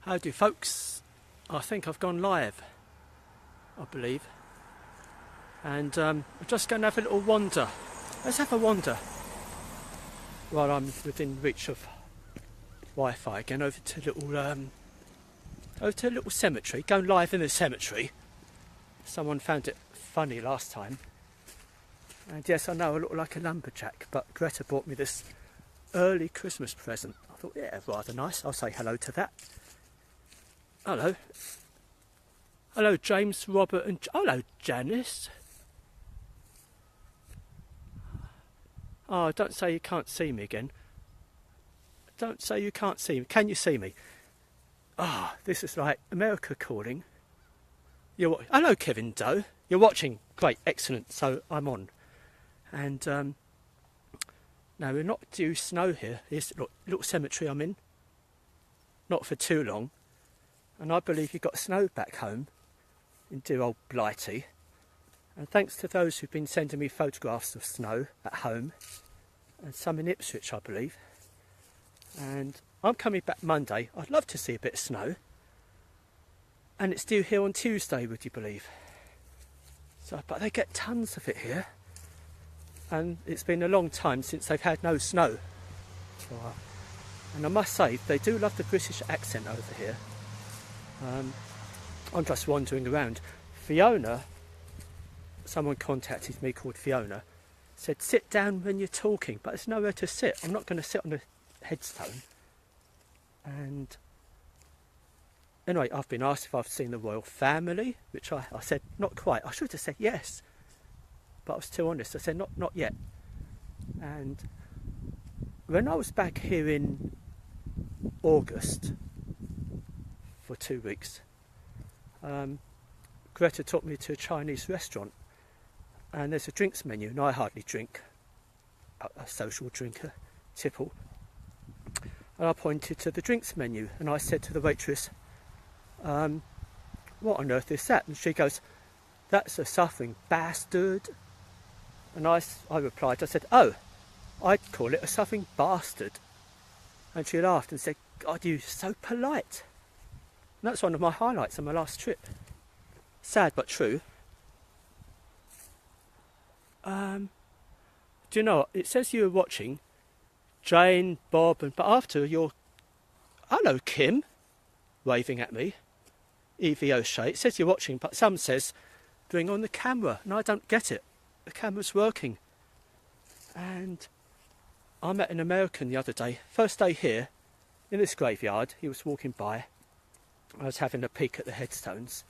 Howdy folks, I think I've gone live, I believe, and I'm just going to have a little wander. Let's have a wander while I'm within reach of Wi-Fi again over to a little cemetery, going live in the cemetery. Someone found it funny last time, and yes, I know I look like a lumberjack, but Greta bought me this early Christmas present. I thought, yeah, rather nice, I'll say hello to that. Hello. Hello, James, Robert, and hello, Janice. Oh, don't say you can't see me again. Don't say you can't see me. Can you see me? Ah, this is like America calling. Hello, Kevin Doe. You're watching. Great, excellent. So I'm on. And now we're not due snow here. Here's a little cemetery I'm in. Not for too long. And I believe you got snow back home in dear old Blighty. And thanks to those who've been sending me photographs of snow at home, and some in Ipswich, I believe. And I'm coming back Monday. I'd love to see a bit of snow. And it's due here on Tuesday, would you believe? So, but they get tons of it here. And it's been a long time since they've had no snow. And I must say, they do love the British accent over here. I'm just wandering around. Fiona, someone contacted me called Fiona, said sit down when you're talking, but there's nowhere to sit. I'm not going to sit on a headstone. And anyway, I've been asked if I've seen the royal family, which I said not quite. I should have said yes, but I was too honest. I said not yet. And when I was back here in August for 2 weeks, Greta took me to a Chinese restaurant, and there's a drinks menu, and I hardly drink, a social drinker, tipple. And I pointed to the drinks menu, and I said to the waitress, what on earth is that? And she goes, that's a suffering bastard. And I replied, I said, oh, I'd call it a suffering bastard. And she laughed and said, God, you're so polite. And that's one of my highlights on my last trip. Sad but true. Do you know what? It says you were watching Jane, Bob, but after you're... Hello, Kim, waving at me. Evie O'Shea. It says you're watching, but some says bring on the camera, and I don't get it. The camera's working. And I met an American the other day, first day here, in this graveyard. He was walking by. I was having a peek at the headstones.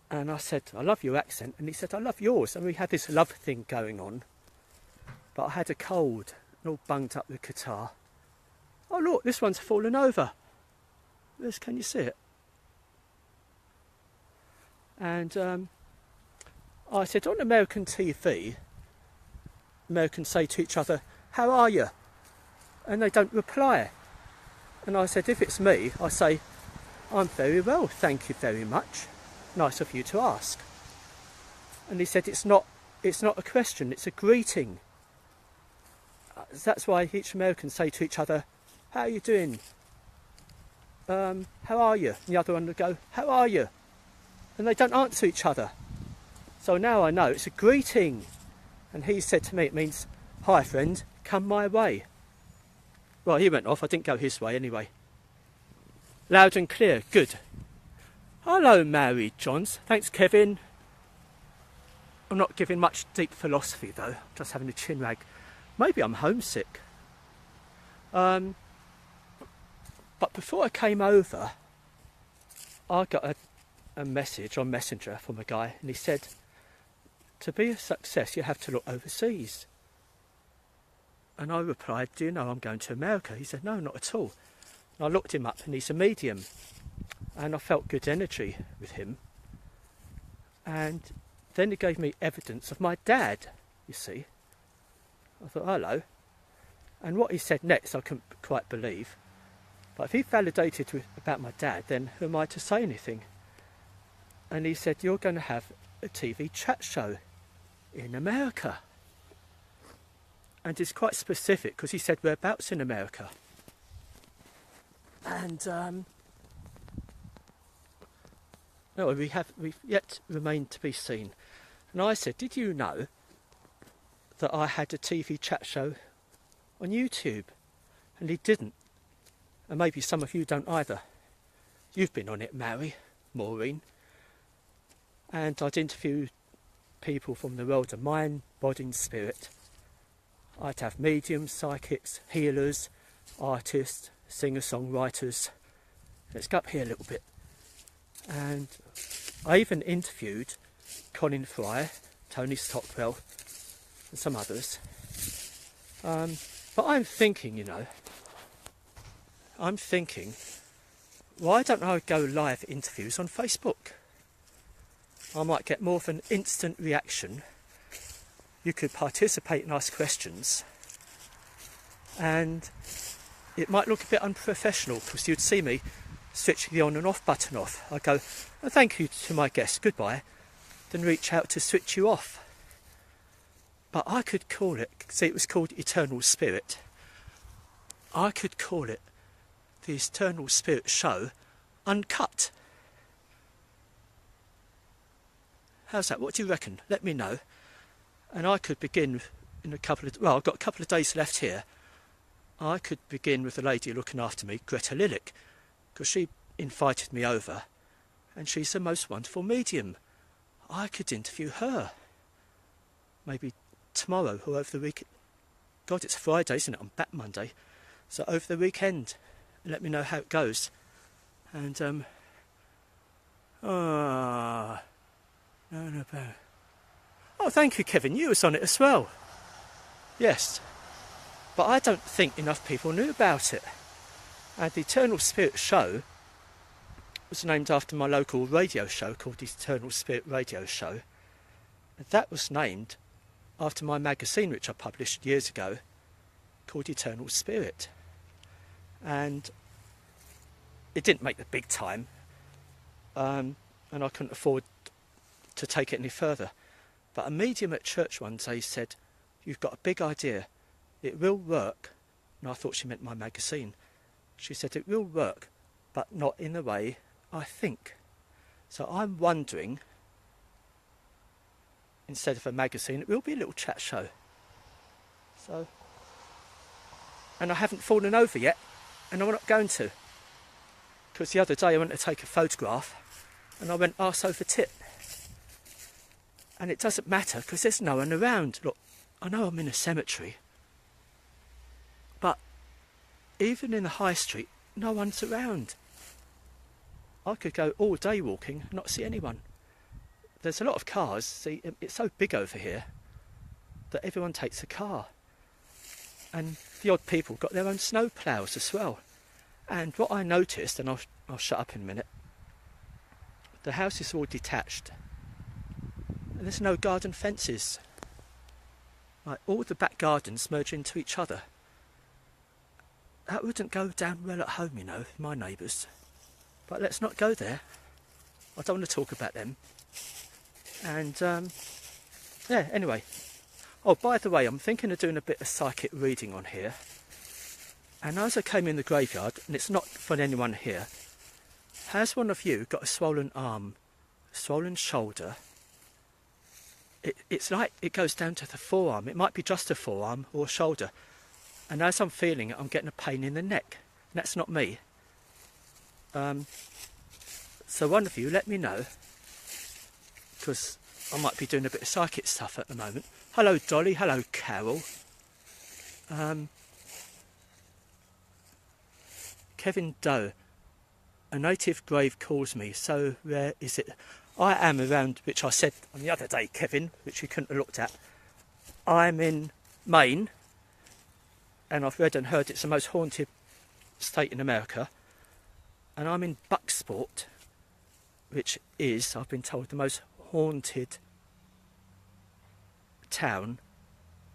And I said, I love your accent. And he said, I love yours. And we had this love thing going on. But I had a cold, and all bunged up the guitar. Oh, look, this one's fallen over. Can you see it? And I said, on American TV, Americans say to each other, how are you? And they don't reply. And I said, if it's me, I say, I'm very well, thank you very much. Nice of you to ask. And he said, it's not a question, it's a greeting. That's why each American say to each other, how are you doing? How are you? And the other one would go, how are you? And they don't answer each other. So now I know it's a greeting. And he said to me, it means, hi friend, come my way. Well, he went off, I didn't go his way anyway. Loud and clear, good. Hello, Mary Johns. Thanks, Kevin. I'm not giving much deep philosophy, though. I'm just having a chin rag. Maybe I'm homesick. But before I came over, I got a message on Messenger from a guy, and he said, to be a success, you have to look overseas. And I replied, do you know I'm going to America? He said, no, not at all. And I looked him up, and he's a medium. And I felt good energy with him. And then he gave me evidence of my dad, you see. I thought, hello. And what he said next, I couldn't quite believe. But if he validated about my dad, then who am I to say anything? And he said, you're going to have a TV chat show in America. And it's quite specific, because he said, whereabouts in America? And no, we've yet remained to be seen. And I said, did you know that I had a TV chat show on YouTube? And he didn't. And maybe some of you don't either. You've been on it, Maureen. And I'd interviewed people from the world of mind, body and spirit. I'd have mediums, psychics, healers, artists, singer-songwriters. Let's go up here a little bit. And I even interviewed Colin Fry, Tony Stockwell and some others. But I'm thinking, why don't I go live interviews on Facebook? I might get more of an instant reaction. You could participate and ask questions. And it might look a bit unprofessional because you'd see me switching the on and off button off. I go, oh, thank you to my guest, goodbye, then reach out to switch you off. But I could call it, see, it was called Eternal Spirit. I could call it the Eternal Spirit Show Uncut. How's that? What do you reckon? Let me know. And I could begin in I've got a couple of days left here. I could begin with the lady looking after me, Greta Lillick, because she invited me over and she's the most wonderful medium. I could interview her. Maybe tomorrow or over the weekend. God, it's Friday, isn't it? I'm back Monday. So over the weekend, let me know how it goes. And, oh, thank you, Kevin. You was on it as well. Yes. But I don't think enough people knew about it. And the Eternal Spirit Show was named after my local radio show called the Eternal Spirit Radio Show. And that was named after my magazine, which I published years ago, called Eternal Spirit. And it didn't make the big time. And I couldn't afford to take it any further. But a medium at church one day said, you've got a big idea. It will work. And I thought she meant my magazine. She said, it will work, but not in the way I think. So I'm wondering, instead of a magazine, it will be a little chat show. So, and I haven't fallen over yet, and I'm not going to. Because the other day I went to take a photograph, and I went arse over tit. And it doesn't matter, because there's no one around. Look, I know I'm in a cemetery, but even in the high street, no one's around. I could go all day walking and not see anyone. There's a lot of cars. See, it's so big over here that everyone takes a car. And the odd people got their own snow ploughs as well. And what I noticed, and I'll shut up in a minute, the house is all detached. And there's no garden fences. Like all the back gardens merge into each other. That wouldn't go down well at home, my neighbours. But let's not go there. I don't want to talk about them. And, yeah, anyway. Oh, by the way, I'm thinking of doing a bit of psychic reading on here. And as I came in the graveyard, and it's not for anyone here, has one of you got a swollen arm, a swollen shoulder? It's like it goes down to the forearm. It might be just a forearm or a shoulder. And as I'm feeling it, I'm getting a pain in the neck. And that's not me. So one of you, let me know. Because I might be doing a bit of psychic stuff at the moment. Hello, Dolly. Hello, Carol. Kevin Doe. A native grave calls me. So where is it? I am around, which I said on the other day, Kevin, which you couldn't have looked at. I'm in Maine. And I've read and heard it's the most haunted state in America. And I'm in Bucksport, which is, I've been told, the most haunted town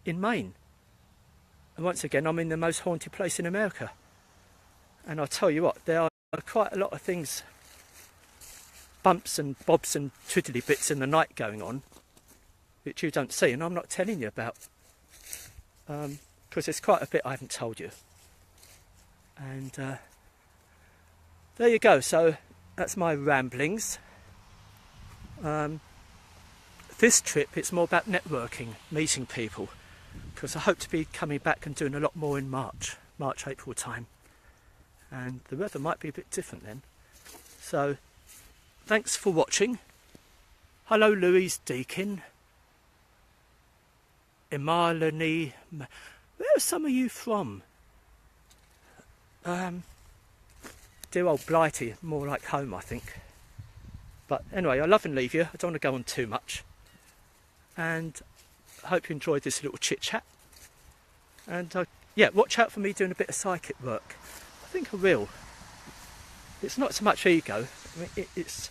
in Maine. And once again, I'm in the most haunted place in America. And I'll tell you what, there are quite a lot of things, bumps and bobs and twiddly bits in the night going on, which you don't see, and I'm not telling you about. Because there's quite a bit I haven't told you. And there you go. So that's my ramblings. This trip, it's more about networking, meeting people, because I hope to be coming back and doing a lot more in March, April time. And the weather might be a bit different then. So, thanks for watching. Hello, Louise Deakin. Imalani. Where are some of you from? Dear old Blighty, more like home, I think. But anyway, I love and leave you. I don't want to go on too much. And I hope you enjoyed this little chit chat. And yeah, watch out for me doing a bit of psychic work. I think I will. It's not so much ego. I mean, it's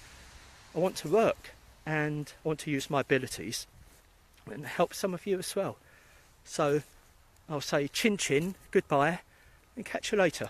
I want to work and I want to use my abilities and help some of you as well. So I'll say chin chin, goodbye, and catch you later.